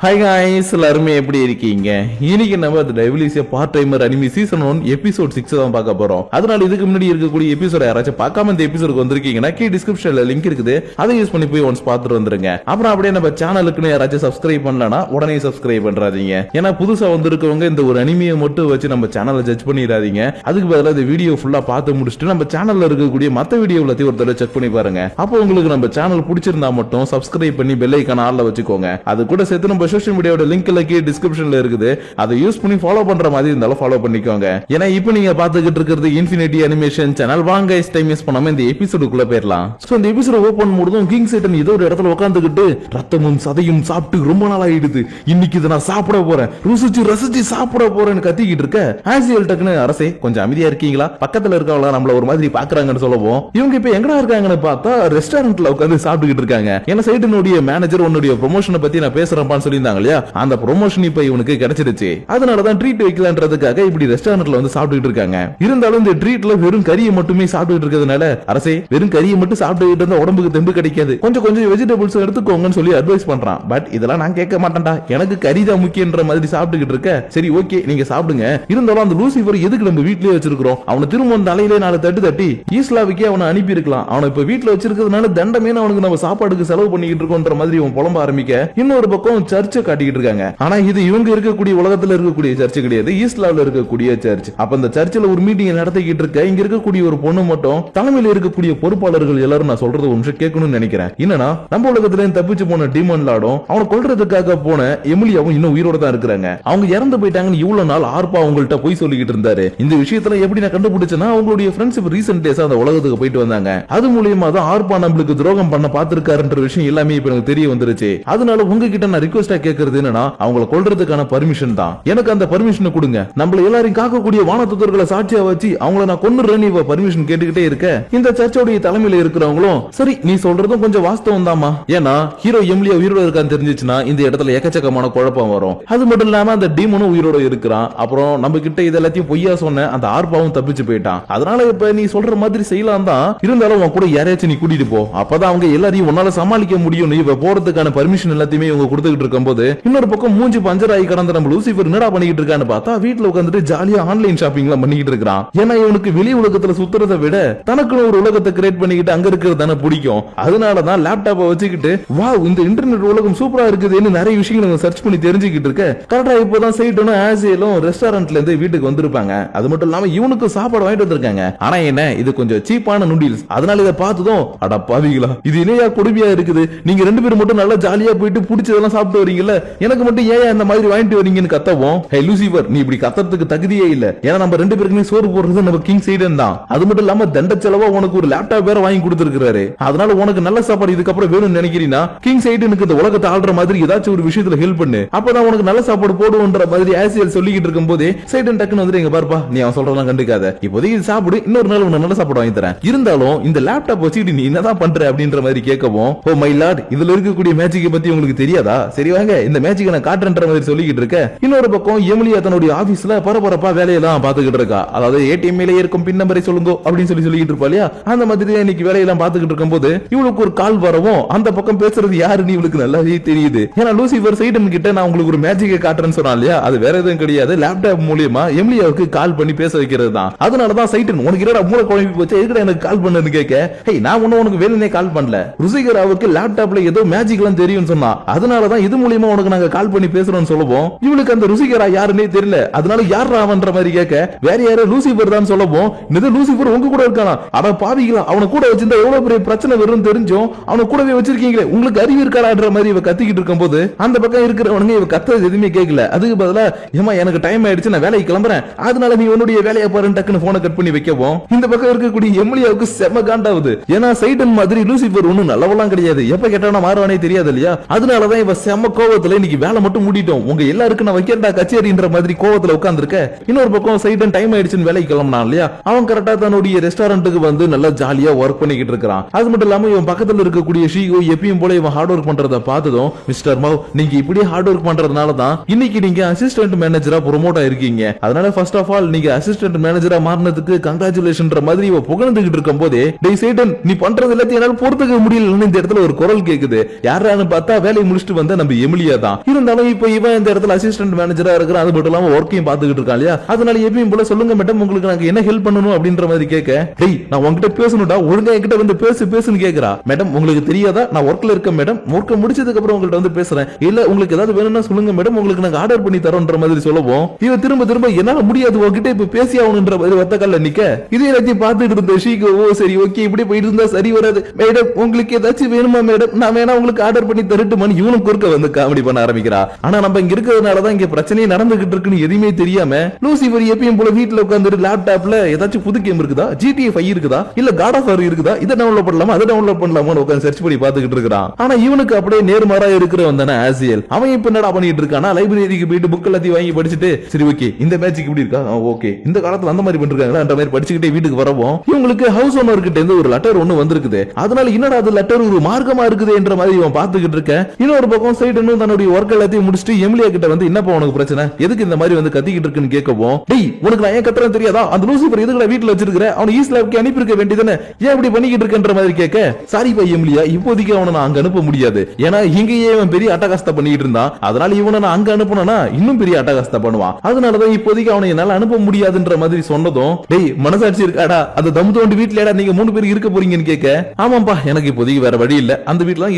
Hi guys, எல்லாருமே எப்படி இருக்கீங்க? இன்னைக்கு நம்ம devil is part timer anime season 1 episode 6 தான் பார்க்க போறோம். அதனால இதுக்கு முன்னாடி இருக்கக்கூடிய எபிசோட யாராச்சும் பார்க்காம இந்த எபிசோடுக்கு வந்திருக்கீங்கன்னா கீழே டிஸ்கிரிப்ஷன்ல லிங்க் இருக்குது, அதை யூஸ் பண்ணி போய் ஒன்ஸ் பார்த்துட்டு வந்துருங்க. அப்புறம் அப்படியே நம்ம சேனலுக்குன்னு யாராச்சும் சப்ஸ்கிரைப் பண்ணலனா உடனே சப்ஸ்கிரைப் பண்றாதீங்க. ஏன்னா புதுசா வந்திருக்கவங்க இந்த ஒரு அனிமியை மட்டும் வச்சு நம்ம சேனலை ஜட்ஜ் பண்ணிடாதீங்க. அதுக்கு பதிலாக இந்த வீடியோ ஃபுல்லா பார்த்து முடிச்சுட்டு நம்ம சேனல்ல இருக்கக்கூடிய மற்ற வீடியோ எல்லாத்தையும் ஒரு தடவை செக் பண்ணி பாருங்க. அப்போ உங்களுக்கு நம்ம சேனல் பிடிச்சிருந்தா மட்டும் சப்ஸ்கிரைப் பண்ணி பெல் ஐகான் ஆல்ல வச்சுக்கோங்க. அது கூட சேர்த்து நம்ம சோஷியல் மீடியாவோட லிங்க் டிஸ்கிரிப்ஷன்ல இருக்குது, அதை யூஸ் பண்ணி ஃபாலோ பண்ற மாதிரி இருந்தாலும் ஃபாலோ பண்ணிக்கோங்க. ஏன்னா இப்போ நீங்க பாத்துக்கிட்டு இருக்கிறது இன்ஃபினிட்டி அனிமேஷன் சேனல். வாங்க டைம் வேஸ்ட் பண்ணாம இந்த எபிசோடுக்குள்ள போயிடலாம். சோ இந்த எபிசோட ஓபன் பண்ணும்போது கிங் சேட்டன் ஏதோ ஒரு இடத்துல உட்கார்ந்துகிட்டு ரத்தமும் சதையும் சாப்பிட்டு ரொம்ப நாள் ஆயிடுது, இன்னைக்கு இதை நான் சாப்பிட போறேன், ருசிச்சு ரசிச்சு சாப்பிட போறேன்னு கத்திக்கிட்டு இருக்க ஆசியல் டக்குன்னு அரசே கொஞ்சம் அமைதியா இருக்கீங்களா, பக்கத்துல இருக்கவங்களா நம்மள ஒரு மாதிரி பாக்குறாங்கன்னு சொல்லவும் இவங்க இப்ப எங்கடா இருக்காங்கன்னு பார்த்தா ரெஸ்டாரண்ட்ல உட்கார்ந்து சாப்பிட்டுக்கிட்டு இருக்காங்க. ஏன்னா சைடனுடைய மேனேஜர் உன்னுடைய ப்ரொமோஷனை பத்தி நான் பேசுறேன்பான்னு சொல்லியிருந்தாங்க இல்லையா, அந்த ப்ரொமோஷன் இப்ப இவனுக்கு கிடைச்சிருச்சு. அதனாலதான் ட்ரீட் வைக்கலான்றதுக்காக இப்படி ரெஸ்டாரண்ட்ல வந்து சாப்பிட்டுட்டு இருக்காங்க. இருந்தாலும் இந்த ட்ரீட்ல வெறும் கறியை மட்டுமே சாப்பிட்டுட்டு இருக்கிறதுனால அரசே வெறும் கறியை மட்டும் சாப்பிட்டுட்டு இருந்தா உடம்புக்கு தெம்பு கிடைக்காது, கொஞ்சம் கொஞ்சம் வெஜிடபிள்ஸ் எடுத்துக்கோங்கன்னு சொல்லி அட்வைஸ் பண்றான். பட் இதெல்லாம் நான் கேட்க மாட்டேன்டா, எனக்கு கறி தான் முக்கியன்ற மாதிரி சாப்பிட்டுக்கிட்டு இருக்க. சரி ஓகே நீங்க சாப்பிடுங்க. இருந்தாலும் அந்த லூசிபர் எதுக்கு நம்ம வீட்லயே வச்சிருக்கிறோம், அவனை திரும்ப அந்த அலையிலே நாலு தட்டு தட்டி ஈஸ்லாவுக்கே அவனை அனுப்பி இருக்கலாம். அவனை இப்ப வீட்டுல வச்சிருக்கிறதுனால தண்டமே அவனுக்கு நம்ம சாப்பாடுக்கு செலவு பண்ணிக்கிட்டு இருக்கோன்ற மாதிரி அவன் புலம்ப ஆரம்பிக்க இன்னொரு பக்கம் சர்ச்சை காட்டிக்கிட்டு இருக்காங்க. ஆனா இது இவங்க இருக்கக்கூடிய உலகத்துல இருக்கக்கூடிய சர்ச் கிடையாது, ஈஸ்லாவில் இருக்கக்கூடிய சர்ச். அப்ப அந்த சர்ச்சில் ஒரு மீட்டிங் நடத்திக்கிட்டு இருக்க இங்க இருக்கக்கூடிய ஒரு பொண்ணு மட்டும் தலைமையில் இருக்கக்கூடிய பொறுப்பாளர்கள் எல்லாரும் நான் சொல்றது ஒரு நிமிஷம் கேட்கணும்னு நினைக்கிறேன். என்னன்னா நம்ம உலகத்துல தப்பிச்சு போன டீமன் லாடும் அவனை கொல்றதுக்காக போன எமிலியாவும் இன்னும் உயிரோட தான் இருக்கிறாங்க. அவங்க இறந்து போயிட்டாங்கன்னு இவ்வளவு நாள் ஆர்ப்பா அவங்கள்ட்ட போய் சொல்லிக்கிட்டு இருந்தாரு. இந்த விஷயத்துல எப்படி நான் கண்டுபிடிச்சேன்னா அவங்களுடைய ஃப்ரெண்ட்ஸ் இப்ப ரீசென்ட் டேஸா அந்த உலகத்துக்கு போயிட்டு வந்தாங்க. அது மூலியமா தான் ஆர்ப்பா நம்மளுக்கு துரோகம் பண்ண பாத்துருக்காருன்ற விஷயம் எல்லாமே இப்ப எனக்கு தெரிய வந்துருச்சு. அதனால உங்ககிட்ட நான் ரிக்வெஸ்டா கேட்கறது என்னன்னா அவங்களை கொல்றதுக்கான பர்மிஷன் தான், எனக்கு அந்த பர்மிஷனை கொடுங்க. நம்மள எல்லாரையும் காக்கக்கூடிய வானதூதர்களை சாட்சியா வச்சு அவங்கள நான் கொன்னுறேன்னு இவ பர்மிஷன் கேட்டுக்கிட்டே இருக்க இந்த சர்ச்சோடைய தலைமையில இருக்கிறவங்களும் சரி நீ சொல்றதும் கொஞ்சம் வாஸ்தவம் தாமா, ஏன்னா ஹீரோ எமிலியா உயிரோட இருக்கான்னு தெரிஞ்சிச்சுன்னா இந்த இடத்துல எக்கச்சக்கமான குழப்பம் வரும். அது மட்டும் இல்லாம அந்த டீமனும் உயிரோட இருக்கிறான். அப்புறம் நம்ம கிட்ட இது எல்லாத்தையும் பொய்யா சொன்ன அந்த ஆர்ப்பாவும் தப்பிச்சு போயிட்டான். அதனால இப்ப நீ சொல்ற மாதிரி செய்யலாம் தான், இருந்தாலும் உன் கூட யாரையாச்சும் நீ கூட்டிட்டு போ, அப்பதான் அவங்க எல்லாரையும் உன்னால சமாளிக்க முடியும். இவ போறதுக்கான பர்மிஷன் எல்லாத்தையுமே இவங்க கொடுத்துக்கிட்டு இருக்கும் போது இன்னொரு பக்கம் மூஞ்சி பஞ்சராயி கடந்த நம்ம லூசிபர் என்னடா பண்ணிட்டு இருக்கான்னு பார்த்தா வீட்டுல உட்காந்துட்டு ஜாலியா ஆன்லைன் ஷாப்பிங் எல்லாம் பண்ணிட்டு இருக்கான். ஏன்னா இவனுக்கு வெளி உலகத்துல சுத்துறதை விட தனக்குன்னு ஒரு உலகத்தை கிரியேட் பண்ணிக்கிட்டு அங்க இருக்கிறது தானே பிடிக்கும். அதனாலதான் லேப்டாப்பை வச்சுக்கிட்டு வாவ் இந்த இன்டர்நெட் உலகம் சூப்பரா இருக்குதுன்னு நிறைய விஷயங்களை சர்ச் பண்ணி தெரிஞ்சுக்கிட்டு இருக்க. கரெக்டா இப்பதான் சைட்டனும் ஆசியலும் ரெஸ்டாரண்ட்ல இருந்து வீட்டுக்கு வந்திருப்பாங்க. அது மட்டும் இல்லாம இவனுக்கு சாப்பாடு வாங்கிட்டு வந்திருக்காங்க. ஆனா என்ன இது கொஞ்சம் சீப்பான நூடில்ஸ். அதனால இதை பார்த்ததும் அட பாவிகளா இது இணையா கொடுமையா இருக்குது, நீங்க ரெண்டு பேரும் மட்டும் நல்லா ஜாலியா போயிட்டு பிடிச்சதெல்லாம் சாப்பிட்டு வரீங்கல்ல, எனக்கு மட்டும் ஏன் இந்த மாதிரி வாங்கிட்டு வரீங்கன்னு கத்தவும் ஹே லூசிபர் நீ இப்படி கத்தறதுக்கு தகுதியே இல்ல, ஏன்னா நம்ம ரெண்டு பேருக்குமே சோறு போடுறது நம்ம கிங் சைடன் தான். அது மட்டும் இல்லாம தண்ட செலவா உனக்கு ஒரு லேப்டாப் வேற வாங்கி கொடுத்திருக்காரு. அதனால உனக்கு நல்ல சாப்பாடு இதுக்கப்புறம் வேணும்னு நினைக்கிறீனா கிங் சைடனுக்கு இந்த உலகத்தை ஆள்ற மாதிரி ஏதாச்சும் ஒரு விஷயத்துல ஹெல்ப் பண்ணு, அப்பதான் உனக்கு நல்ல சாப்பாடு போடுவோன்ற மாதிரி ஆசியல் சொல்லிக்கிட்டு இருக்கும் போதே சைடன் டக்குன்னு வந்து எங்க பாருப்பா நீ அவன் சொல்றதெல்லாம் கண்டுக்காத, இப்போதைக்கு சாப்பிடு, இன்னொரு நாள் உனக்கு நல்ல சாப்பாடு வாங்கி தரேன், இருந்தாலும் இந்த லேப்டாப் வச்சுக்கிட்டு நீ என்னதான் பண்ற அப்படின்ற மாதிரி கேட்கவும் ஓ மை லார்ட் இதுல இருக்கக்கூடிய மேஜிக்கை பத்தி உங்களுக்கு தெரியாதா, சரி வாங்க இந்த மேஜிக்கை நான் காட்டுறேன்ற மாதிரி சொல்லிக்கிட்டு இருக்க. இன்னொரு பக்கம் எமிலியா தன்னுடைய ஆபீஸ்ல பரபரப்பா வேலையெல்லாம் பாத்துக்கிட்டு இருக்கா. அதாவது ஏடிஎம் மேல இருக்கும் பின் நம்பரை சொல்லுங்க அப்படின்னு சொல்லிட்டு இருப்பா இல்லையா, அந்த மாதிரி இன்னைக்கு வேலையெல்லாம் பாத்துக்கிட்டு இருக்கும் போது இவளுக்கு ஒரு கால் வரவும் அந்த பக்கம் பேசுறது யாருன்னு இவளுக்கு நல்லாவே தெரியுது. ஏன்னா லூசிபர் சைடன் கிட்ட நான் உங்களுக்கு ஒரு மேஜிக்கை காட்டுறேன்னு சொன்னா இல்லையா, அது வேற எதுவும் கிடையாது, லேப்டாப் மூலியமா எமிலியாவுக்கு கால் பண்ணி பேச வைக்கிறது தான். அதனாலதான் சைடன் உனக்கு என்னடா மூளை குழம்பி போச்சு எதுக்கு எனக்கு கால் பண்ணுன்னு கேட்க, ஹே நான் ஒன்னும் உனக்கு வேலையே கால் பண்ணல, ருசிகராவுக்கு லேப்டாப்ல ஏதோ மேஜிக் எல்லாம் தெரியும் சொன்னா, அதனாலதான் இது மூலியமா உனக்கு நாங்க கால் பண்ணி பேசுறோம்னு சொல்லுவோம். இவளுக்கு அந்த ருசிகரா யாருன்னே தெரியல. அதனால யார் ராவன்ற மாதிரி கேட்க வேற யாரோ லூசிபர் தான் சொல்லவும் இது லூசிபர் உங்க கூட இருக்கானா, அட பாவிகளா அவனை கூட வச்சிருந்தா எவ்வளவு பெரிய பிரச்சனை வரும் தெரிஞ்சும் அவனை கூடவே வச்சிருக்கீங்களே உங்களுக்கு அறிவு இருக்கான்ற மாதிரி இவ கத்திக்கிட்டு இருக்கும் போது அந்த பக்கம் இருக்கிறவனுங்க இவ கத்துறது எதுவுமே கேட்கல. அதுக்கு பதிலா ஏமா எனக்கு டைம் ஆயிடுச்சு நான் வேலைக்கு கிளம்புறேன், அதனால நீ உன்னுடைய வேலையை பாருன்னு டக்குன்னு போனை கட் பண்ணி வைக்கவும் இந்த பக்கம் இருக்கக்கூடிய எமிலியாவுக்கு செம காண்டாவுது. ஏன்னா சைடன் மாதிரி லூசிபர் ஒன்னும் நல்லவெல்லாம் கிடையாது, எப்ப கேட்டானா மாறுவானே தெரியாது இல்லையா, அதனாலதான் இவ செம கோவத்துல இன்னைக்கு வேலை மட்டும் மூடிட்டோம் உங்க எல்லாருக்கும் நான் வைக்கிறதா கச்சேரின்ற மாதிரி கோவத்துல உட்கார்ந்துருக்க. இன்னொரு பக்கம் சைடன் டைம் ஆயிடுச்சுன்னு வேலைக்கு கிளம்பினான் இல்லையா, அவன் கரெக்டா தன்னுடைய ரெஸ்டாரண்ட்டுக்கு வந்து நல்லா ஜாலியா ஒர்க் பண்ணிக்கிட்டு இருக்கான். அது மட்டும் இல்லாம இவன் பக்கத்துல இருக்கக்கூடிய ஷீகோ எப்பயும் போல இவன் ஹார்ட் ஒர்க் பண்றத பார்த்ததும் மிஸ்டர் மவ் நீங்க இப்படி ஹார்ட் ஒர்க் பண்றதுனால தான் இன்னைக்கு நீங்க அசிஸ்டன்ட் மேனேஜரா ப்ரோமோட் ஆயிருக்கீங்க, அதனால ஃபர்ஸ்ட் ஆஃப் ஆல் நீங்க அசிஸ்டன்ட் மேனேஜரா மாறினதுக்கு கங்க்ராச்சுலேஷன்ன்ற மாதிரி இவ புகழ்ந்துகிட்டு இருக்கும் போதே டேய் சைடன் நீ பண்றது எல்லாத்தையும் என்னால பொறுத்துக்க முடியலன்னு இந்த இடத்துல ஒரு குரல் கேக்குது. யாரான்னு பார்த்தா வேலையை முடிச்சுட்டு வந்த நம்ம எமிலியா தான். இருந்தாலும் இப்ப இவன் இந்த இடத்துல அசிஸ்டன்ட் மேனேஜரா இருக்கிறான், அது மட்டும் இல்லாம ஒர்க்கையும் பாத்துக்கிட்டு இருக்கான் இல்லையா. அதனால எப்பயும் போல சொல்லுங்க மேடம் உங்களுக்கு நாங்க என்ன ஹெல்ப் பண்ணணும் அப்படின்ற மாதிரி கேட்க, டேய் நான் உங்ககிட்ட பேசணும்டா, ஒழுங்கா என்கிட்ட வந்து பேசுன்னு கேக்குறா. மேடம் உங்களுக்கு தெரியாதா நான் ஒர்க்ல இருக்கேன் மேடம், ஒர்க் முடிச்சதுக்கு அப்புறம் உங்கள்ட்ட வந்து பேசுறேன், இல்ல உங்களுக்கு ஏதாவது வேணும்னா சொல்லுங்க மேடம் உங்களுக்கு நாங்க ஆர்டர் பண்ணி தரோன்ற மாதிரி சொல்லவும், இவன் திரும்ப என்னால முடியாது உங்ககிட்ட இப்ப பேசி ஆகணும்ன்ற மாதிரி ஒத்த கல்ல நிக்க, இதே எல்லாத்தையும் பார்த்துட்டு இருந்த ஷீகோ, ஓ சரி ஓகே இப்படி போயிட்டு இருந்தா சரி வராது மேடம், உங்களுக்கு ஏதாச்சும் வேணுமா மேடம், நான் வேணா உங்களுக்கு ஆர்டர் பண்ணி தரட்டுமான்னு இவனும் குறுக்க வந்து காமெடி பண்ண ஆரம்பிக்கிறா. ஆனா நம்ம இங்க இருக்கிறதுனாலதான் இங்க பிரச்சனையே நடந்துகிட்டு இருக்குன்னு எதுவுமே தெரியாம லூசிபர் எப்பயும் போல வீட்டுல உட்கார்ந்து லேப்டாப்ல ஏதாச்சும் புது கேம் இருக்குதா, GTA 5 இருக்குதா, இல்ல காட் ஆஃப் வார் இருக்குதா, இதை டவுன்லோட் பண்ணலாமா அதை டவுன்லோட் பண்ணலாமான்னு உட்கார்ந்து சர்ச் பண்ணி பாத்துக்கிட்டு இருக்கான். ஆனா இவனுக்கு அப்படியே நேர்மாறா இருக்கிறவன் தானே ஆசியல். அவன் இப்ப என்னடா பண்ணிட்டு இருக்கானா, லைப்ரரிக்கு போயிட்டு புக் எல்லாத்தையும் வாங்கி படிச்சுட்டு சரி ஓகே இந்த மேட்சிக் இப்படி இருக்கா, ஓகே இந்த காலத்துல அந்த மாதிரி பண்ணிருக்காங்களா அந்த மாதிரி படிச்சுக்கிட்டே வீட்டுக்கு வரவும், இவங்களுக்கு ஹவுஸ் ஓனர் கிட்ட இருந்து ஒரு லெட்டர் ஒண்ணு வந்திருக்குது. அதனால என்னடா அது லெட்டர் ஒரு மார்க்கமா இருக்குது என்ற மாதிரி இவன் பாத்துக்கிட்டு இருக்க. இன்னொரு பக்கம் சைடு தன்னுடைய ஒர்க் எல்லாத்தையும் முடிச்சுட்டு எமிலியா கிட்ட வந்து என்னப்பா உனக்கு பிரச்சனை, எதுக்கு இந்த மாதிரி வந்து கத்திக்கிட்டு இருக்குன்னு கேட்கவும், டேய் உனக்கு நான் ஏன் கத்துறேன் தெரியாதா, அந்த லூசிபர் எதுக்குடா வீட்டுல வச்சிருக்கிற, அவனை ஈஸ்ட் லேப்க்கு அனுப்பி இருக்க வேண்டியதானே, ஏன் இப்படி பண்ணிக்கிட்டு இருக்கன்ற மாதிரி கேட்க, சாரி பை எமிலியா இப்போதைக்கு அவனை நான் அங்க அனுப்ப முடியாது, ஏன்னா இங்கேயே இவன் பெரிய அட்டகாசத்தை பண்ணிட்டு இருந்தான், அதனால இவனை நான் அங்க அனுப்பணும்னா இன்னும் பெரிய அட்டகாசத்தை பண்ணுவான், அதனாலதான் இப்போதைக்கு அவனை என்னால அனுப்ப முடியாதுன்ற மாதிரி சொன்னதும், டேய் மனசாட்சி இருக்காடா, அந்த தம் தோண்டி வீட்டுல நீங்க 3 பேர் இருக்க போறீங்கன்னு கேட்க, ஆமாப்பா எனக்கு இப்போதைக்கு வேற வழி இல்ல, அந்த வீட்டுல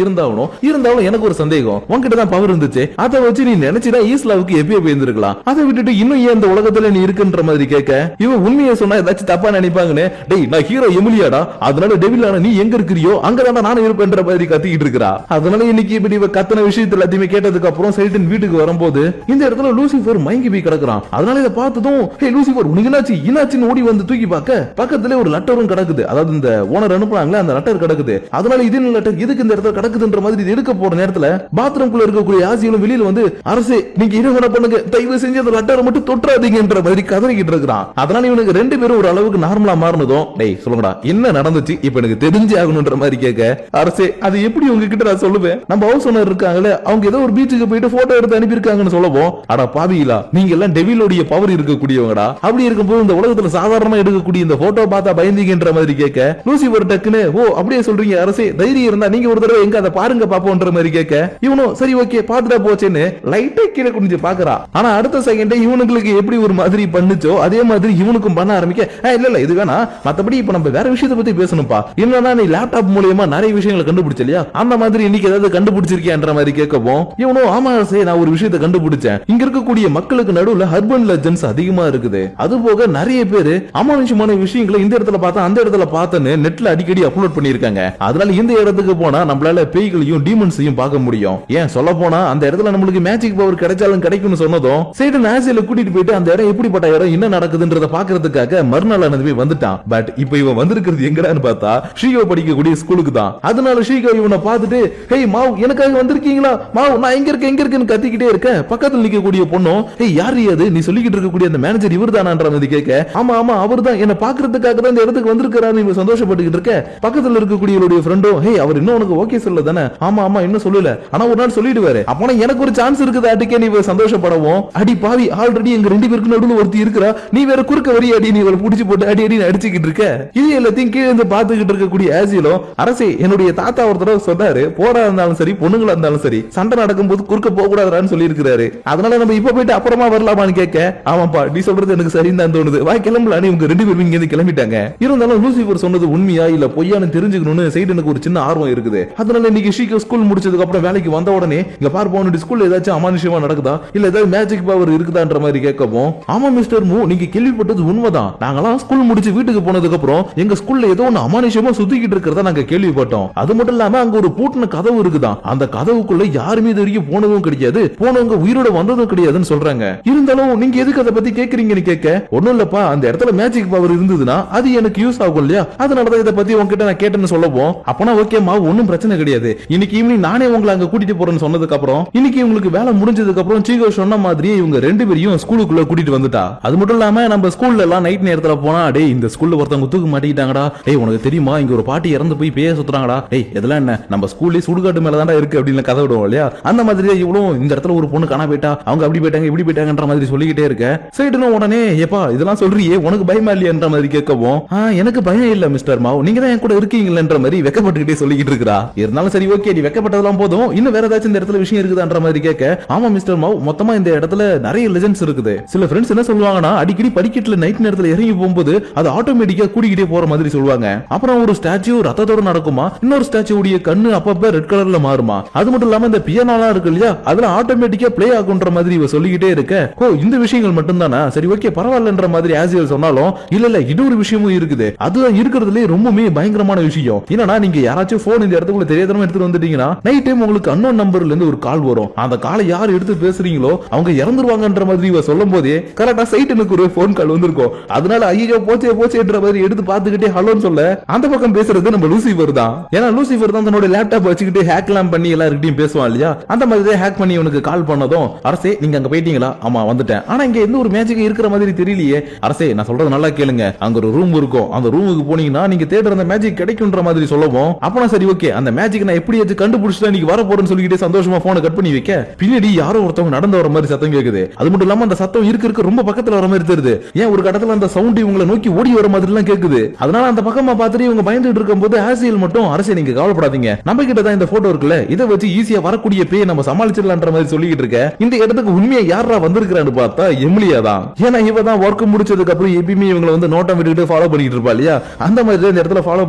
இருந்தாலும் எனக்கு ஒரு சந்தேகம், உன்கிட்ட தான் பவர் இருந்துச்சு, அதை வச்சு நீ நினைச்சுதான் ஈஸ்லாவுக்கு எப்பயோ போயிருந்திருக்கலாம், அதை விட்டுட்டு இன்னும் ஏன் இந்த உலகத்துல நீ இருக்குன்ற மாதிரி கேட்க, இவன் உண்மையை சொன்னா ஏதாச்சும் தப்பா நினைப்பாங்கன்னு, டேய் நான் ஹீரோ எமிலியாடா, அதனால டெவிலான நீ எங்க இருக்கிறியோ அங்கதான் நானும் இருப்பேன்ற மாதிரி கத்திக்கிட்டு இருக்கிறா. அதனால இன்னைக்கு இப்படி கத்தன விஷயத்துல எல்லாத்தையுமே கேட்டதுக்கு அப்புறம் சைட்டன் வீட்டுக்கு வரும்போது இந்த இடத்துல லூசிபர் மயங்கி போய் கிடக்குறான். அதனால இதை பார்த்ததும், ஹே லூசிபர் உனக்கு என்னாச்சுன்னு ஓடி வந்து தூக்கி பார்க்க பக்கத்துல ஒரு லெட்டரும் கிடக்குது, அதாவது இந்த ஓனர் அனுப்புறாங்களே அந்த லெட்டர் கிடக்குது. அதனால இது லெட்டர் எதுக்கு இந்த இடத்துல கிடக்குதுன்ற மாதிரி எடுக்க போற நேரத்துல பாத்ரூம்குள்ள இருக்கக்கூடிய ஆசியலும் வெளியில வந்து, அரசே நீங்க இருவன பண்ணுங்க, தயவு செஞ்சு அந்த லெட்டரை மட்டும் தொற்றாதீங்கன்ற மாதிரி கதறிக்கிட்டு இருக்கிறான். அதனால இவனுக்கு 2 பேரும் ஒரு அளவுக்கு நார்மலா மாறினதும், டேய் சொல்லுங்கடா என்ன நடந்துச்சு இப்ப எனக்கு தெரிஞ்சு ஆகணும்ன்ற மாதிரி கேட்க, அரசே அது எப்படி உங்ககிட்ட நான் சொல்லுவேன், நம்ம ஹவுஸ் ஓனர் இருக்காங்களே அவங்க ஏதோ ஒரு பீச்சுக்கு போயிட்டு போட்டோ எடுத்து அனுப்பியிருக்காங்கன்னு சொல்லவும், அட பாவிகளா நீங்க எல்லாம் டெவிலோடைய பவர் இருக்கக்கூடியவங்கடா, அப்படி இருக்கும்போது இந்த உலகத்துல சாதாரணமா எடுக்கக்கூடிய இந்த போட்டோ பார்த்தா பயந்தீங்கன்ற மாதிரி கேட்க, லூசிபர் டக்குன்னு ஓ அப்படியே சொல்றீங்க அரசே, தைரியம் இருந்தா நீங்க ஒரு தடவை எங்க அதை பாருங்க பாப்போன்ற மாதிரி கேட்க, இவனும் சரி ஓகே பாத்துட்டா போச்சேன்னு லைட்டா கீழே குனிஞ்சு பாக்குறா. ஆனா அடுத்த செகண்ட் இவனுக்கு எப்படி ஒரு மாதிரி பண்ணுச்சோ அதே மாதிரி இவனுக்கும் பண்ண ஆரம்பிக்க, இல்ல இது வேணா, மத்தபடி இப்ப நம்ம வேற விஷயத்தை பத்தி பேசணும்பா, என்னன்னா நீ லேப்டாப் மூலமா நிறைய விஷயங்களை கண்டுபிடிச்சலையா, அந்த மாதிரி இன்னைக்கு ஏதாவது கண்டுபிடிச்சிருக்கியான்ற மாதிரி கேட்கவும், இவனும் ஆமா அரசே நான் ஒரு விஷயத்தை கண்டுபிடிச்சேன், இங்க இருக்கக்கூடிய மக்களுக்கு நடுவுல ஹர்பன் லெஜெண்ட்ஸ் அதிகமா இருக்குது, அது போக நிறைய பேரு அமானுஷமான விஷயங்களை இந்த இடத்துல பார்த்தா அந்த இடத்துல பார்த்தேன்னு நெட்ல அடிக்கடி அப்லோட் பண்ணிருக்காங்க, அதனால இந்த இடத்துக்கு போனா நம்மளால பேய்களையும் டீமன்ஸையும் பார்க்க முடியும், ஏன் சொல்ல போனா அந்த இடத்துல நம்மளுக்கு மேஜிக் பவர் கிடைச்சாலும் கிடைக்கும்னு சொன்னதும் சைடு ஆசியில கூட்டிட்டு போயிட்டு அந்த இடம் எப்படிப்பட்ட இடம் என்ன நடக்குதுன்றத பாக்குறதுக்காக மறுநாள் அனுப்பி வந்துட்டான். பட் இப்ப இவன் வந்திருக்கிறது எங்கடான்னு பார்த்தா ஷீகோ படிக்கக்கூடிய ஸ்கூலுக்கு தான். அதனால ஷீகோ இவனை பார்த்துட்டு, ஹேய் மாவ் எனக்காக வந்திருக்கீங்களா, மாவ் நான் எங்க இருக்கேன்னு கத்திக்கிட்டே இருக்க, பக்கத்துல நிக்கக்கூடிய பொண்ணும், ஹேய் யாரு அது நீ சொல்லிக்கிட்டு இருக்கக்கூடிய அந்த மேனேஜர் இவர்தானான்ற மாதிரி கேட்க, ஆமா ஆமா அவர்தான், என்ன பாக்குறதுக்காக தான் இந்த இடத்துக்கு வந்திருக்காரு இவன் சந்தோஷப்பட்டுக்கிட்டு இருக்க, பக்கத்துல இருக்கக்கூடிய ஃப்ரெண்டும், ஹே அவர் இன்னும் உனக்கு ஓகே சொல்ல தானே, ஆமா ஆமா இன்னும் சொல்லல, ஆனா ஒரு நாள் சொல்லிடுவாரு, அப்பனா எனக்கு ஒரு சான்ஸ் இருக்குது அடிக்க நீ சந்தோஷப்படவும், அடி பாவி ஆல்ரெடி எங்க 2 பேருக்கு நடுவுல ஒருத்தி இருக்கிறா, நீ வேற குறுக்க வரி அடி நீ புடிச்சு போட்டு அடி அடி அடிச்சுக்கிட்டு இருக்க, இது எல்லாத்தையும் கீழே இருந்து பாத்துக்கிட்டு இருக்கக்கூடிய ஆசியலோ, அரசே என்னுடைய தாத்தா ஒரு தடவை சொன்னாரு, போடா இருந்தாலும் சரி பொண்ணுங்களா இருந்தாலும் சரி சண்டை நடக்கும்போது குறுக்க போக கூடாதுன்னு சொல்லி இருக்கிறாரு, அதனால நம்ம இப்ப போயிட்டு அப்புறமா வரலாமான்னு கேட்க, ஆமாப்பா நீ சொல்றது எனக்கு சரின்னு தான் தோணுது, வா கிளம்பலாம், இவங்க 2 பேரும் இங்க இருந்து கிளம்பிட்டாங்க. இருந்தாலும் லூசிபர் சொன்னது உண்மையா இல்ல பொய்யான்னு தெரிஞ்சுக்கணும்னு சைடனுக்கு ஒரு சின்ன ஆர்வம் இருக்குது. அதனால இன்னைக்கு ஷீகோ ஸ்கூல் முடிச்சதுக்கு அப்புறம் வேலைக்கு வந்த உடனே இங்க பார்ப்போம் ஸ்கூல்ல ஏதாச்சும் அமானுஷமா நடக்குதா இல்ல ஏதாவது மேஜிக் பவர் இருக்குதான்ற மாதிரி கேட்கவும், ஆமா மிஸ்டர் மூ நீங்க கேள்விப்பட்டது உண்மைதான், நாங்களாம் ஸ்கூல் முடிச்சு வீட்டுக்கு போனதுக்கு அப்புறம் எங்க ஸ்கூல்ல ஏதோ ஒன்னு அமானுஷமா சுத்திக்கிட்டு இருக்கிறதா நாங்க கேள்விப்பட்டோம், அது மட்டும் இல்லாம அங்க ஒரு பூட்டின கதவு இருக்குதான், அந்த கதவுக்குள்ள யாருமே இது வரைக்கும் போனதும் கிடையாது, போனவங்க உயிரோட வந்ததும் கிடையாதுன்னு சொல்றாங்க. இருந்தாலும் நீங்க எதுக்கு அதை பத்தி கேக்குறீங்கன்னு கேட்க, ஒண்ணும் இல்லப்பா அந்த இடத்துல மேஜிக் பவர் இருந்ததுன்னா அது எனக்கு யூஸ் ஆகும் இல்லையா, அதனாலதான் இதை பத்தி உங்ககிட்ட நான் கேட்டேன்னு சொல்லவும், அப்பனா ஓகேமா ஒன்னும் பிரச்சனை கிடையாது, இன்னைக்கு ஈவினிங் நானே உங்களை அங்க கூட்டிட்டு போறேன்னு சொன்னதுக்கு அப்புறம் இன்னைக்கு உங்களுக்கு வேலை முடிஞ்சதுக்கு அப்புறம் சீகோ சொன்ன மாதிரி இவங்க 2 பேரையும் ஸ்கூலுக்குள்ள கூட்டிட்டு வந்துட்டா. அது மட்டும் இல்லாம நம்ம ஸ்கூல்ல எல்லாம் நைட் நேரத்துல போனா, டேய் இந்த ஸ்கூல்ல ஒருத்தவங்க தூக்கு மாட்டிக்கிட்டாங்கடா, டேய் உனக்கு தெரியுமா இங்க ஒரு பாட்டி இறந்து போய் பேய சுத்துறாங்கடா, டேய் இதெல்லாம் என்ன நம்ம ஸ்கூல்ல சுடுகாட்டு மேலதான்டா இருக்கு அப்படின்னு கதை விடுவோம் இல்லையா, அந்த மாதிரி இவ்வளவு இந்த இடத்துல ஒரு பொண்ணு காணா போயிட்டா, அவங்க அப்படி போயிட்டாங்க இப்படி போயிட்டாங்கன்ற மாதிரி சொல்லிக்கிட்டே இருக்க, சைடுன்னு உடனே ஏப்பா இதெல்லாம் சொல்றியே உனக்கு பயமா இல்லையான்ற மாதிரி கேட்கவும், எனக்கு பயம் இல்ல மிஸ்டர் மாவ் நீங்க தான் என் கூட இருக்கீங்கன்ற மாதிரி வெக்கப்பட்டுக்கிட்டே சொல்லிக்கிட்டு இருக்கா. இருந்தாலும் சரி ஓகே நீ வெக்கப்பட்டதெல்லாம் போதும், இன்னும் வேற ஏதாச்சும் இந்த இடத்துல விஷயம் இருக்குதான்ற மாதிரி கேட்க, ஆமா மிஸ்டர் மாவ், மொத்தமா இந்த இடத்துல நிறைய லெஜெண்ட்ஸ் இருக்குது. சில ஃப்ரெண்ட்ஸ் என்ன சொல்லுவாங்கன்னா, அடிக்கடி படிக்கட்டுல நைட் நேரத்துல இறங்கி போகும்போது அது ஆட்டோமேட்டிக்கா கூடிக்கிட்டே போற மாதிரி சொல்லுவாங்க. அப்புறம் ஒரு ஸ்டாச்சு ரத்தத்தோட நடக்குமா, இன்னொரு ஸ்டாச்சு உடைய கண்ணு அப்பப்ப ரெட் கலர்ல மாறுமா. அது மட்டும் இல்லாம இந்த பியானோலாம் இருக்கு இல்லையா, அதுல ஆட்டோமேட்டிக்கா பிளே ஆகுன்ற மாதிரி இவ சொல்லிக்கிட்டே இருக்க, ஓ இந்த விஷயங்கள் மட்டும் தானா, சரி ஓகே பரவாயில்லன்ற மாதிரி ஆசியல் சொன்னாலும், இல்ல இது ஒரு விஷயமும் இருக்குது. அதுதான் இருக்கிறதுலே ரொம்பவே பயங்கரமான விஷயம். என்னன்னா, நீங்க யாராச்சும் போன் இந்த இடத்துக்குள்ள தெரியாதனமா எடுத்துட்டு வந்துட்டீங்கன்னா, நைட் டைம் உங்களுக்கு அன்னோன் நம்பர்ல இருந்து ஒரு கால் வரும். அந்த காலை யார் எடுத்து பேசுறீங்களோ அவங்க இறந்துருவாங்கன்ற மாதிரி இவ சொல்லும் போதே கரெக்டா சைட்டனுக்கு ஒரு போன் கால் வந்திருக்கும். அதனால ஐயோ போச்சே போச்சேன்ற மாதிரி எடுத்து பார்த்துக்கிட்டே ஹலோன்னு சொல்ல, அந்த பக்கம் பேசுறது நம்ம லூசிஃபர் தான். ஏன்னா லூசிஃபர் தான் தன்னோட லேப்டாப் வச்சுக்கிட்டு ஹேக்லாம் பண்ணி எல்லார்கிட்டயும் பேசுவான் இல்லையா, அந்த மாதிரி ஹேக் பண்ணி அவனுக்கு கால் பண்ணதும், அரசே நீங்க அங்க போயிட்டீங்களா, ஆமா வந்துட்டேன், ஆனா இங்க எந்த ஒரு மேஜிக் இருக்கிற மாதிரி தெரியலையே, அரசே நான் சொல்றது நல்லா கேளுங்க, அங்க ஒரு ரூம் இருக்கும், அந்த ரூமுக்கு போனீங்கன்னா நீங்க தேடுற அந்த மேஜிக் கிடைக்கும்ன்ற மாதிரி சொல்லவும், அப்பனா சரி ஓகே அந்த மேஜிக் நான் எப்படியாச்சும் கண்டுபிடிச்சிட்டா நீங்க வர போறேன்னு சொல்லிக்கிட்டே சந்தோஷமா போனை கட் பண்ணி வைக்க, பின்னாடி யாரோ ஒருத்தவங்க நடந்து வர மாதிரி சத்தம் கேக்குது. அது மட்டும் இல்லாம அந்த சத்தம் இருக்க ரொம்ப பக்கத்துல வர மாதிரி தெரியுது. ஏன் ஒரு கடத்துல அந்த சவுண்ட் இவங்களை நோக்கி ஓடி வர மாதிரி எல்லாம் கேக்குது. அதனால அந்த பக்கமா பார்த்துட்டு இவங்க பயந்துட்டு இருக்கும் போது ஆசியல் மட்டும், அரசே நீங்க கவலைப்படாதீங்க, நம்ம கிட்ட தான் இந்த போட்டோ இருக்குல்ல, இதை வச்சு ஈஸியா வரக்கூடிய பேயை நம்ம சமாளிச்சிடலாம்ன்ற மாதிரி சொல்லிட்டு இருக்க, இந்த இடத்துக்கு உண்மையா யாரா வந்திருக்கிறான்னு பார்த்தா எமிலியா தான். ஏன்னா இவ தான் ஒர்க் முடிச்சதுக்கு அப்புறம் எப்பயுமே இவங்களை வந்து நோட்டம் விட்டுட்டு ஃபாலோ பண்ணிட்டு இருப்பா இல்லையா, அந்த மாதிரி இந்த இடத்துல ஃபாலோ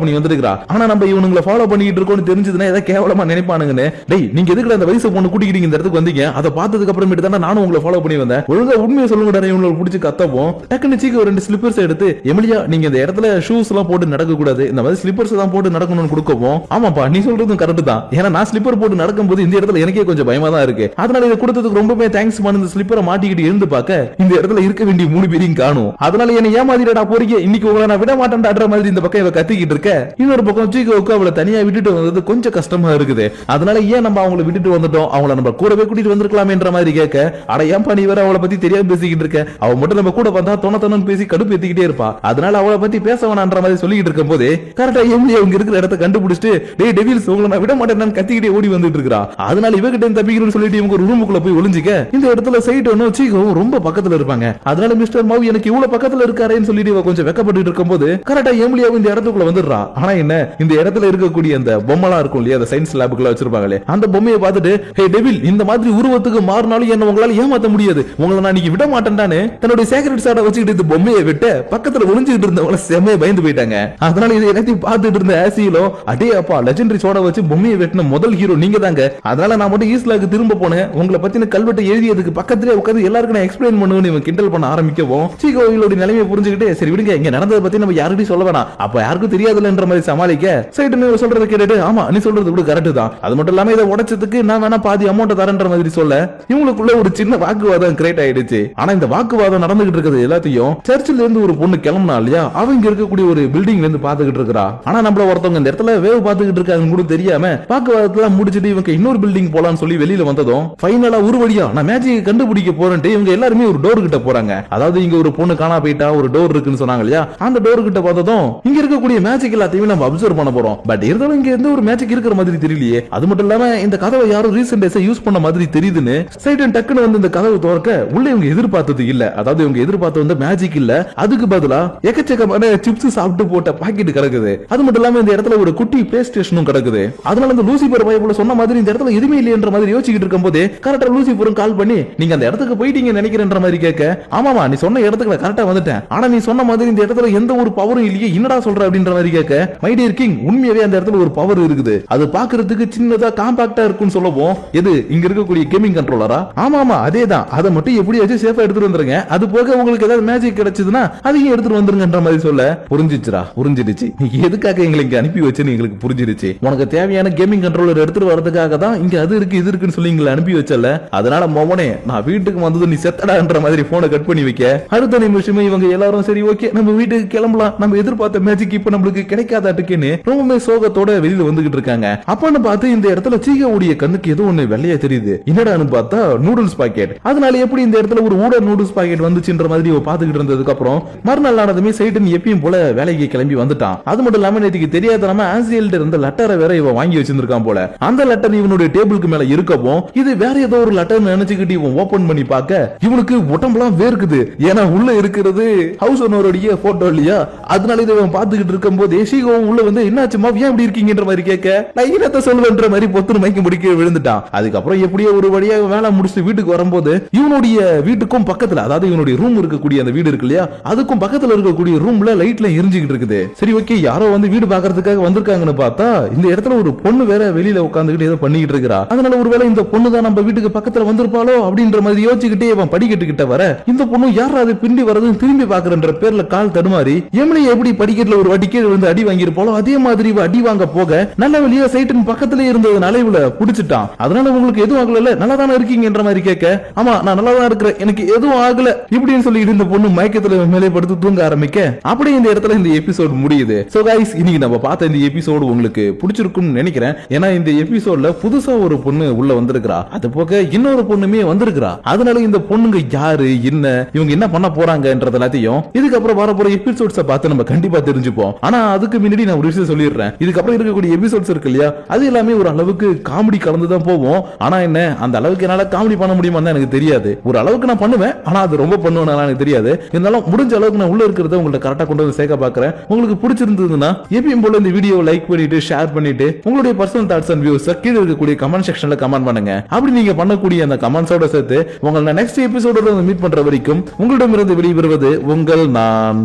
பண்ணி வந்திருக்கா. ஆனா நம்ம இவங்களை ஃபாலோ பண்ணிட்டு இருக்கோம்னு தெரிஞ்சதுன்னா ஏதாவது கேவலமா நினைப்பானுங்கன்னு, டேய் நீங்க எதுக்கு அந்த வயசு பொண்ணு கூட்டிக்கிட்டு இந்த இடத்துக்கு வந்தீங்க, அதை பார்த்ததுக்கு அப்புறமேட்டு தான் நானும் உங்களை ஃபாலோ பண்ணி வந்தேன், ஒழுங்கா உண்மையை சொல்லுங்க, இவங்களை பிடிச்சி கத்தப்போம். டக்குனு சீக்கு ரெண்டு ஸ்லிப்பர்ஸ் எடுத்து, எமிலியா நீங்க இந்த இடத்துல ஷூஸ் எல்லாம் போட்டு நடக்க கூடாது, இந்த மாதிரி ஸ்லிப்பர்ஸ் தான் போட்டு நடக்கணும்னு கொடுக்கவும், ஆமாப்பா நீ சொல்றதும் கரெக்ட் தான், ஏன்னா நான் ஸ்லிப்பர் போட்டு நடக்கும்போது இந்த இடத்துல எனக்கே கொஞ்சம் பயமா தான் இருக்கு, அதனால இதை கொடுத்ததுக்கு ரொம்பவே தேங்க்ஸ் பண்ணி இந்த ஸ்லிப்பரை மாட்டிக்கிட்டு இருந்து பார்க்க இந்த இடத்துல இருக்க வேண்டிய 3 பேரையும் காணும். அதனால என்ன ஏமாத்திடா போறீங்க, இன்னைக்கு உங்களை நான் விட மாட்டேன்டான்ற மாதிரி இந்த பக்கம் இவ கத்திக்கிட்டு இருக்க, இன்னொரு பக்கம் சீக்கோவுக்கு அவளை தனியா விட்டுட்டு வந்தது கொஞ்சம் கஷ்டமா இருக்குது. அதனால ஏன் நம்ம அவங்களை விட்டுட்டு வந்துட்டோம், அவங்கள நம்ம கூடவே கூட்டிட்டு வந்திருக்கலாமேன்ற மாதிரி கேட்க, அட ஏன் பண்ணி வர அவளை பத்தி தெரியாம பேசிக்கிட்டு இருக்க, அவ மட்டும் நம்ம கூட வந்தா தொண பேசி கடுப்பு ஏத்திக்கிட்டே இருப்பா, அதனால அவளை பத்தி பேச வேணான்ற மாதிரி சொல்லிட்டு இருக்கும் போது கரெக்டா எமிலியா அவங்க இருக்கிற இடத்தை கண்டுபிடிச்சிட்டு, டேய் டெவில்ஸ் உங்களை நான் விட மாட்டேன்னு கத்திக்கிட்டே ஓடி வந்துட்டு இருக்கா. அதனால இவகிட்ட தப்பிக்கணும்னு சொல்லிட்டு இவங்க ஒரு ரூமுக்குள்ள போய் ஒளிஞ்சிக்க, இந்த இடத்துல சைட்டனும் சீகவும் ரொம்ப பக்கத்துல இருப்பாங்க. அதனால மிஸ்டர் மாவ் எனக்கு இவ்வளவு பக்கத்துல இருக்காரேன்னு சொல்லிட்டு இவ கொஞ்சம் வெக்கப்பட்டு இருக்கும்போது கரெக்டா எமிலியாவும் இந்த இடத்துக்குள்ள வந்துடுறா. ஆனா என்ன, இந்த இடத்துல இருக்கக்கூடிய அந்த பொம்மைலாம் இருக்கும் இல்லையா, அந்த சயின்ஸ் லேபுக்குள்ள வச்சிருப்பாங்களே, அந்த பொம்மையை பார்த்துட்டு, ஹே டெவில் இந்த மாதிரி உருவத்துக்கு மாறினாலும் என்ன உங்களால ஏமாத்த முடியாது, உங்களை நான் இன்னைக்கு விட மாட்டேன்டானே தன்னுடைய சேக்ரெட் சாட வச்சுக்கிட்டு இந்த பொம்மையை விட்டு பக்கத்துல ஒளிஞ்சுக்கிட்டு இருந்தவங்க செம்மையை பயந்து போயிட்டாங்க. அதனால இதை எல்லாத்தையும் பார்த்துட்டு இருந்த ஆசியிலோ, அடே அப்பா லெஜெண்டரி சோட வச்சு பொம்மையை வெட்டின முதல் ஹீரோ நீங்க தாங்க, அதனால நான் மட்டும் ஈஸ்லாக்கு திரும்ப போனேன், உங்களை பத்தின கல்வெட்டை எழுதியதுக்கு பக்கத்திலே உட்கார்ந்து எல்லாருக்கும் நான் எக்ஸ்பிளைன் பண்ணுவேன்னு இவன் கிண்டல் பண்ண ஆரம்பிக்கவும், சீகோவிலோட நிலைமையை புரிஞ்சுக்கிட்டு, சரி விடுங்க இங்க நடந்ததை பத்தி நம்ம யாருக்கிட்டையும் சொல்ல வேணாம், அப்ப யாருக்கும் தெரியாதுன்ற மாதிரி சமாளிக்க, சைட்டு சொல்றதை கேட்டுட்டு, ஆமா நீ சொல்றது கூட கரெக்ட் தான், அது மட்டும் இல்லாம இதை உடைச்சதுக்கு நான் வேணா பாதி அமௌண்ட் தரேன்ற மாதிரி சொல்ல, இவங்களுக்குள்ள ஒரு சின்ன வாக்குவாதம் கிரியேட் ஆயிடுச்சு. ஆனா இந்த வாக்குவாதம் நடந்துகிட்டு இருக்கிறது எல்லாத்தையும் சர்ச்சில் இருந்து ஒரு பொண்ணு கிளம்புனா இல்லையா, அவங்க இருக்கக்கூடிய ஒரு பில்டிங்ல இருந்து பாத்துக்கிட்டு இருக்கா. ஆனா நம்மள ஒருத்தவங்க இந்த இடத்துல வேவ் பாத்துக்கிட்டு இருக்காங்க கூட தெரியாம வாக்குவாதத்தெல்லாம் முடிச்சிட்டு இவங்க இன்னொரு பில்டிங் போலான்னு சொல்லி வெளியில வந்ததும் ஃபைனலா ஒரு வழியா நான் மேஜிக் கண்டுபிடிக்க போறேன்ட்டு இவங்க எல்லாருமே ஒரு டோர் கிட்ட போறாங்க. அதாவது இங்க ஒரு பொண்ணு காணா போயிட்டா ஒரு டோர் இருக்குன்னு சொன்னாங்க இல்லையா, அந்த டோர் கிட்ட பார்த்ததும் இங்க இருக்கக்கூடிய மேஜிக் எல்லாத்தையும் நம்ம அப்சர்வ் பண்ண போறோம். பட் இருந்தாலும் இங்க எந்த ஒரு மேஜிக் இருக்கிற மாதிரி தெரியலையே, அது மட்டும் இல்லாம இந்த கதவை யாரும் ரீசெண்ட் டேஸா யூஸ் பண்ண மாதிரி தெரியுதுன்னு சைடன் டக்குன்னு வந்து இந்த கதவை திறக்க உள்ள இவங்க எதிர்பார்த்தது இல்ல. அதாவது இவங்க எதிர்பார்த்த வந்து மேஜிக் இல்ல, அதுக்கு பதிலா எக்கச்சக்கமான சிப்ஸ் சாப்பிட்டு போட்ட பாக்கெட் கிடக்குது. அது மட்டும் இல்லாம இந்த இடத்துல ஒரு குட்டி பிளே ஸ்டேஷனும் கிடக்குது. அதனால இந்த லூசிபர் பைபிள் சொன்ன மாதிரி இந்த இடத்துல எதுவுமே இல்லையன்ற மாதிரி யோசிச்சுட்டு இருக்கும் போது கரெக்டா லூசிபரும் கால் பண்ணி, நீங்க அந்த இடத்துக்கு போயிட்டீங்க நினைக்கிறேன்ற மாதிரி கேட்க, ஆமாமா நீ சொன்ன இடத்துக்கு கரெக்டா வந்துட்டேன், ஆனா நீ சொன்ன மாதிரி இந்த இடத்துல எந்த ஒரு பவரும் இல்லையே, என்னடா சொல்ற அப்படின்ற மாதிரி கேட்க, மை டியர் கிங் உண்மையாவே அந்த இடத்துல ஒரு பவர் இருக்குது, அது பாக்குறதுக்கு சின்னதா காம்பாக்டா இருக்குன்னு சொல்லவும், எது இங்க இருக்கக்கூடிய கேமிங் கண்ட்ரோலரா, ஆமாமா அதேதான், அதை மட்டும் எப்படியாச்சும் சேஃபா எடுத்துட்டு வந்துருங்க, அது போக உங்களுக்கு ஏதாவது மேஜிக் கிடைச்சதுன்னா அதையும் எடுத்துட்டு வந்துருங்கன்ற மாதிரி சொல்ல, புரிஞ்சிச்சுடா புரிஞ்சிடுச்சு, நீ எதுக்காக எங்களை இங்க அனுப்பி வச்சுன்னு எங்களுக்கு புரிஞ்சிடுச்சு, உனக்கு தேவையான கேமிங் கண்ட்ரோலர் எடுத்துட்டு வரதுக்காக தான் இங்க அது இருக்கு இது இருக்குன்னு சொல்லி எங்களை அனுப்பி வச்சல, அதனால மோனே நான் வீட்டுக்கு வந்தது நீ செத்தடான்ற மாதிரி போனை கட் பண்ணி வைக்க, அடுத்த நிமிஷமே இவங்க எல்லாரும் சரி ஓகே நம்ம வீட்டுக்கு கிளம்பலாம், நம்ம எதிர்பார்த்த மேஜிக் இப்ப நம்மளுக்கு கிடைக்காதாட்டுக்குன்னு ரொம்பவே சோகத்தோட வெளியில வந்துகிட்டு இருக்காங்க. அப்பன்னு பார்த்து இந்த இடத்துல சீகோவுடைய கண்ணுக்கு ஏதோ ஒண்ணு வெள்ளையா தெரியுது, என்னடான்னு பார்த்தா நூடுல்ஸ் பாக்கெட். அதனால எப்படி இந்த இடத்துல ஒரு ஊட நூடுல்ஸ் பாக்கெட் வந்துச்சுன்ற மாதிரி பாத்துக்கிட்டு இருந்ததுக்கு அப்புறம் மறுநாள் ஆனதுமே சைட்டன் எப்பயும் போல வேலைக்கு கிளம்பி வந்துட்டான். அது மட்டும் இல்லாம நேற்றுக்கு தெரியாதனமா ஆன்சியல்ட்ட இருந்த லெட்டரை வேற இவன் வாங்கி வச்சிருக்கான் போல, அந்த லெட்டர் இவனுடைய டேபிளுக்கு மேல இருக்கவும் இது வேற ஏதோ ஒரு லெட்டர் நினைச்சுக்கிட்டு இவன் ஓபன் பண்ணி பார்க்க இவனுக்கு உடம்பெல்லாம் வேர்க்குது, ஏன்னா உள்ள இருக்கிறது ஹவுஸ் ஓனருடைய போட்டோ இல்லையா, அதனால இதை இவன் பாத்துக்கிட்டு இருக்கும் போது சீகோவும் உள்ள வந்து என்னாச்சுமா ஏன் இப்படி இருக்கீங்கன்ற மாதிரி கேட்க, நான் இனத்தை சொல்லுவேன்ற மாதிரி பொத்துன்னு மைக்க முடிக்க விழுந்துட்டான். அதுக்கப்புறம் எப்படியோ ஒரு வழியா வேலை முடிச்சுட்டு வீட்டுக்கு வரும்போது இவனுடைய வீட்டுக்கும் பக்கத்துல, அதாவது இவனுடைய ரூம் இருக்கக்கூடிய அந்த வீடு இருக்கு இல்லையா, அதுக்கும் பக்கத்துல இருக்கக்கூடிய ரூம்ல லைட்ல எரிஞ்சுக்கிட்டு இருக்குது. சரி ஓகே, யாரோ வந்து வீடு பாக்குறதுக்காக வந்திருக்காங்கன்னு பார்த்தா இந்த இடத்துல ஒரு பொண்ணு வேற வெளியில உட்காந்துக்கிட்டு ஏதோ பண்ணிக்கிட்டு இருக்கா. அதனால ஒருவேளை இந்த பொண்ணு தான் நம்ம வீட்டுக்கு பக்கத்துல வந்திருப்பாளோ அப்படின்ற மாதிரி யோசிச்சுக்கிட்டே இவன் படிக்கட்டு கிட்ட வர, இந்த பொண்ணு யாராவது பிண்டி வரதுன்னு திரும்பி பாக்குறன்ற பேர்ல கால் தடுமாறி எமிலி எப்படி படிக்கட்டுல ஒரு வாட்டி கீழே வந்து அடி வாங்கியிருப்பாளோ அதே மாதிரி இவ அடி வாங்க போக நல்ல வெளியே சைட்டின் பக்கத்துல இருந்ததுனால இவள புடிச்சிட்டான். அதனால உங்களுக்கு எதுவும் ஆகல, நல்லா தானே இருக்கீங்கன்ற மாதிரி கேட்க, ஆமா நான் நல்லா தான் இருக்கிறேன், எனக்கு எதுவும் ஆகல இப்படின்னு சொல்லிட்டு இந்த பொண்ணு மயக்கத்துல மேலே படுத்து தூங்க ஆரம்பிக்க அப்படியே இந்த இடத்துல இந்த எபிசோட் முடியுது. சோ கைஸ், இன்னைக்கு நம்ம பார்த்த இந்த எபிசோடு உங்களுக்கு பிடிச்சிருக்கும்னு நினைக்கிறேன். ஏன்னா இந்த எபிசோட்ல புதுசா ஒரு பொண்ணு உள்ள வந்திருக்கா, அது போக இன்னொரு பொண்ணுமே வந்திருக்கா. அதனால இந்த பொண்ணுங்க யாரு, என்ன, இவங்க என்ன பண்ண போறாங்கன்றது எல்லாத்தையும் இதுக்கப்புறம் வரப்போற எபிசோட்ஸை பார்த்து நம்ம கண்டிப்பா தெரிஞ்சுப்போம். ஆனா அதுக்கு முன்னாடி நான் ஒரு விஷயம் சொல்லிடுறேன், இதுக்கப்புறம் இருக்கக்கூடிய எபிசோட்ஸ் இருக்கு இல்லையா, அது எல்லாமே ஒரு அளவுக்கு காமெடி கலந்துதான் போவோம். ஆனா என்ன, அந்த அளவுக்கு என்னால காமெடி பண்ண முடியுமான்னு எனக்கு தெரியாது. ஒரு அளவுக்கு நான் பண்ணுவேன், ஆனா அது ரொம்ப பண்ணுவேன் எனக்கு தெரியாது. இருந்தாலும் முடிஞ்ச அளவுக்கு நான் உள்ள இருக்கிறத உங்கள்ட்ட கரெக்டா கொண்டு வந்து சேர்க்க பாக்குறேன். உங்களுக்கு பிடிச்சிருந்ததுன்னா எப்பயும் போல இந்த வீடியோ லைக் பண்ணிட்டு ஷேர் பண்ணிட்டு உங்களுடைய பர்சனல் தாட்ஸ் அண்ட் வியூஸ் கீழே இருக்கக்கூடிய கமெண்ட் செக்ஷன்ல கமெண்ட் பண்ணுங்க. அப்படி நீங்க பண்ணக்கூடிய அந்த கமெண்ட்ஸோட சேர்த்து உங்களை நெக்ஸ்ட் எபிசோட மீட் பண்ற வரைக்கும் உங்களிடமிருந்து வெளிவருவது உங்கள் நான்.